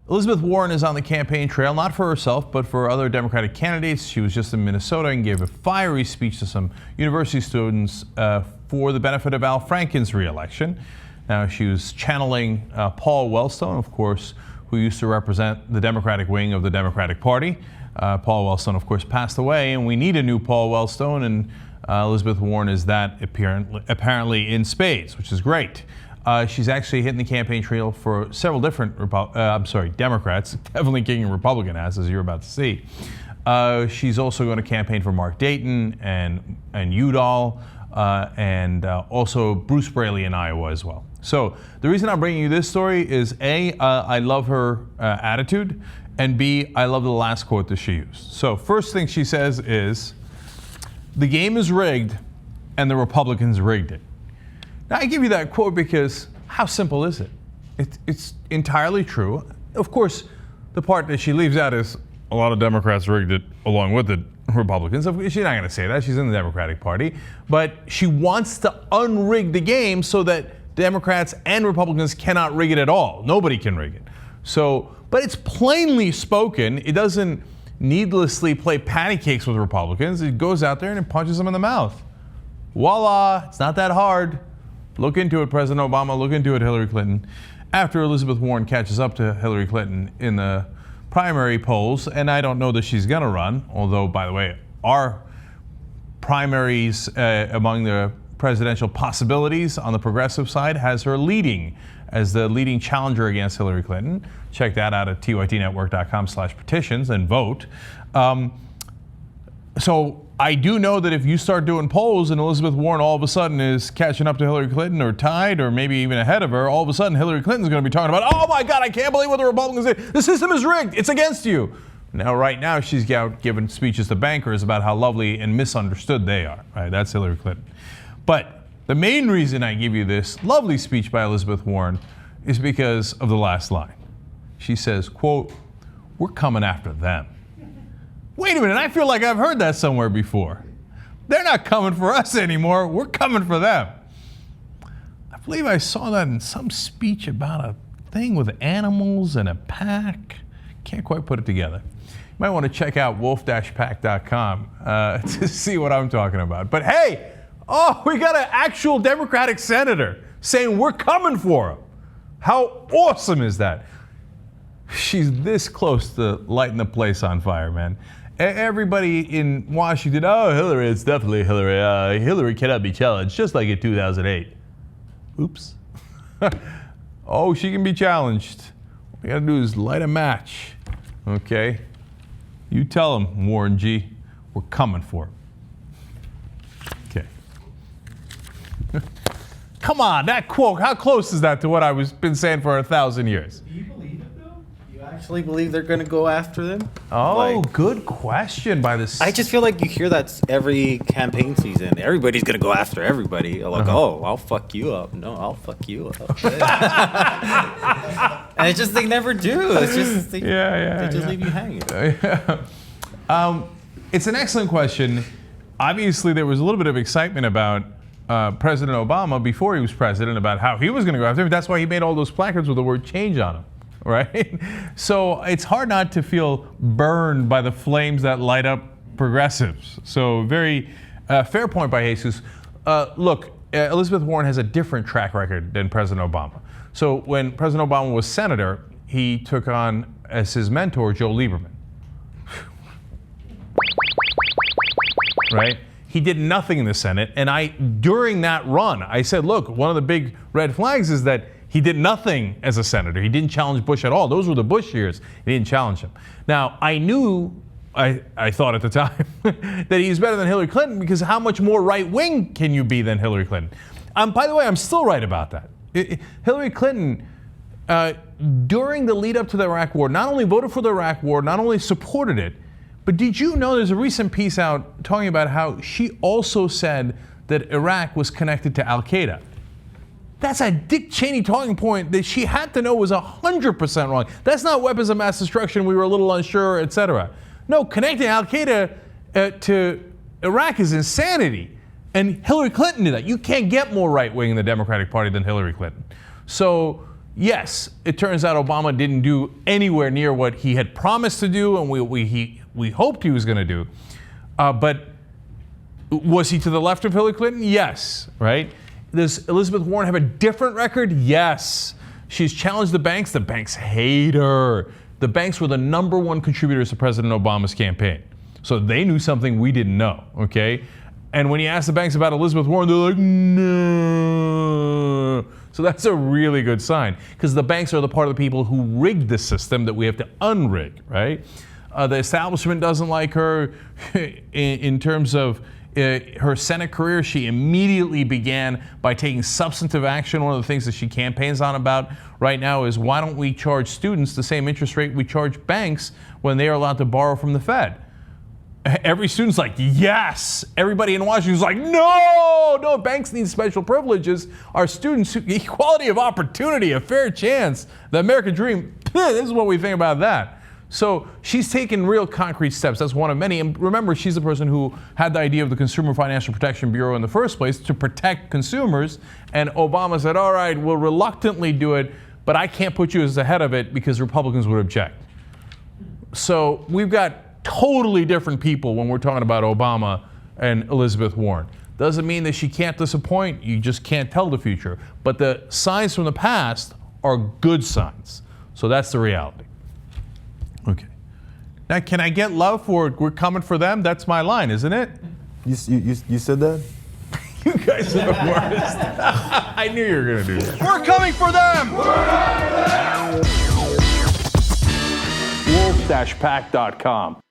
Elizabeth Warren is on the campaign trail, not for herself, but for other Democratic candidates. She was just in Minnesota and gave a fiery speech to some university students for the benefit of Al Franken's reelection. Now, she was channeling Paul Wellstone, of course, who used to represent the Democratic wing of the Democratic Party. Paul Wellstone, of course, passed away, and we need a new Paul Wellstone, and Elizabeth Warren is that apparently in spades, which is great. She's actually hitting the campaign trail for several different Democrats, definitely kicking Republican ass, as you're about to see. She's also going to campaign for Mark Dayton and Udall, and also Bruce Braley in Iowa as well. So the reason I'm bringing you this story is A, I love her attitude, and B, I love the last quote that she used. So first thing she says is, "The game is rigged, and the Republicans rigged it." Now, I give you that quote because how simple is it? It's entirely true. Of course, the part that she leaves out is a lot of Democrats rigged it along with the Republicans. She's not going to say that. She's in the Democratic Party. But she wants to unrig the game so that Democrats and Republicans cannot rig it at all. Nobody can rig it. So, but it's plainly spoken. It doesn't needlessly play patty cakes with Republicans. It goes out there and it punches them in the mouth. Voila, it's not that hard. Look into it, President Obama. Look into it, Hillary Clinton. After Elizabeth Warren catches up to Hillary Clinton in the primary polls, and I don't know that she's going to run, although, by the way, our primaries among the presidential possibilities on the progressive side has her leading as the leading challenger against Hillary Clinton. Check that out at tytnetwork.com/petitions and vote. So I do know that if you start doing polls and Elizabeth Warren all of a sudden is catching up to Hillary Clinton or tied or maybe even ahead of her, all of a sudden Hillary Clinton's going to be talking about, oh my God, I can't believe what the Republicans did. The system is rigged. It's against you. Now, right now, she's out giving speeches to bankers about how lovely and misunderstood they are. Right? That's Hillary Clinton. But the main reason I give you this lovely speech by Elizabeth Warren is because of the last line. She says, quote, "We're coming after them." Wait a minute, I feel like I've heard that somewhere before. They're not coming for us anymore. We're coming for them. I believe I saw that in some speech about a thing with animals and a pack. Can't quite put it together. You might want to check out wolf-pack.com to see what I'm talking about. But hey, we got an actual Democratic senator saying we're coming for him. How awesome is that? She's this close to lighting the place on fire, man. Everybody in Washington, Hillary, it's definitely Hillary. Hillary cannot be challenged, just like in 2008. Oops. She can be challenged. All we got to do is light a match. Okay? You tell him, Warren G., we're coming for him. Okay. Come on, that quote, how close is that to what I've been saying for 1,000 years? Do you believe it, though? Do you actually believe they're going to go after them? Good question by this. I just feel like you hear that every campaign season. Everybody's going to go after everybody. Like, I'll fuck you up. No, I'll fuck you up. And it's just, they never do. It's just, they just leave you hanging. It's an excellent question. Obviously, there was a little bit of excitement about President Obama before he was president about how he was going to go after him. That's why he made all those placards with the word change on them, right? So it's hard not to feel burned by the flames that light up progressives. So very fair point by Jesus. Look, Elizabeth Warren has a different track record than President Obama. So when President Obama was senator, he took on as his mentor Joe Lieberman. Right? He did nothing in the Senate, and during that run, I said, look, one of the big red flags is that he did nothing as a senator. He didn't challenge Bush at all. Those were the Bush years. He didn't challenge him. Now, I thought at the time that he's better than Hillary Clinton because how much more right-wing can you be than Hillary Clinton? By the way, I'm still right about that. Hillary Clinton, during the lead up to the Iraq War, not only voted for the Iraq War, not only supported it, but did you know there's a recent piece out talking about how she also said that Iraq was connected to Al-Qaeda? That's a Dick Cheney talking point that she had to know was 100% wrong. That's not weapons of mass destruction, we were a little unsure, etc. No, connecting Al-Qaeda to Iraq is insanity. And Hillary Clinton knew that. You can't get more right-wing in the Democratic Party than Hillary Clinton. So Yes, it turns out Obama didn't do anywhere near what he had promised to do and we hoped he was going to do. But was he to the left of Hillary Clinton? Yes, right? Does Elizabeth Warren have a different record? Yes. She's challenged the banks. The banks hate her. The banks were the #1 contributors to President Obama's campaign. So they knew something we didn't know, okay? And when you ask the banks about Elizabeth Warren, they're like, no. So that's a really good sign, because the banks are the part of the people who rigged the system that we have to unrig, right? The establishment doesn't like her. In terms of her Senate career, she immediately began by taking substantive action. One of the things that she campaigns on about right now is, why don't we charge students the same interest rate we charge banks when they are allowed to borrow from the Fed? Every student's like, yes. Everybody in Washington's like, no, banks need special privileges. Our students, equality of opportunity, a fair chance, the American dream, this is what we think about that. So she's taken real concrete steps. That's one of many. And remember, she's the person who had the idea of the Consumer Financial Protection Bureau in the first place to protect consumers. And Obama said, all right, we'll reluctantly do it, but I can't put you as the head of it because Republicans would object. So we've got totally different people when we're talking about Obama and Elizabeth Warren. Doesn't mean that she can't disappoint. You just can't tell the future. But the signs from the past are good signs. So that's the reality. Okay. Now, can I get love for "We're coming for them"? That's my line, isn't it? You said that? You guys are the worst. I knew you were going to do that. We're coming for them! Wolf-pack.com.